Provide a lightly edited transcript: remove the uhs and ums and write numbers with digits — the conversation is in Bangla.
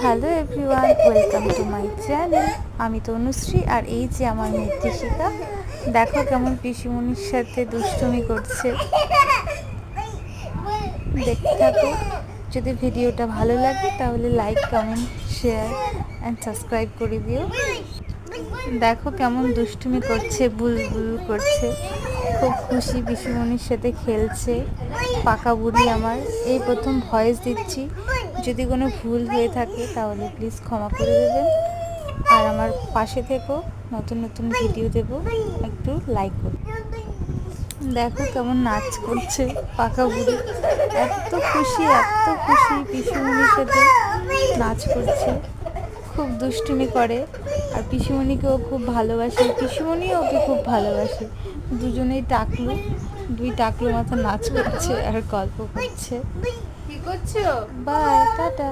Hello everyone, welcome to my channel. আমি তনুশ্রী, আর এই যে আমার মৃত্তিকা। দেখো কেমন পিসিমণির সাথে দুষ্টুমি করছে। দেখতে থাকো। যদি ভিডিওটা ভালো লাগে তাহলে like, comment, share and subscribe করে দিও। দেখো কেমন দুষ্টুমি করছে, বুলবুল করছে। খুব খুশি পিসিমণির সাথে খেলছে। পাকা বুড়ি আমার। এই প্রথম ভয়েস দিচ্ছি, যদি কোনো ভুল হয়ে থাকে তাহলে প্লিজ ক্ষমা করে দেবেন। আর আমার পাশে থেকো, নতুন নতুন ভিডিও দেব, একটু লাইক করুন। দেখো কেমন নাচ করছে পাকা বুড়ি। এত খুশি পিসিমণির সাথে নাচ করছে। খুব দুষ্টুমি করে, আর পিসিমণিকেও খুব ভালোবাসে, পিসিমণিও ওকে খুব ভালোবাসে। দুজনেই দুই টাকলু মাথা নাচ করছে আর গল্প করছে। কি করছো? Bye, tata.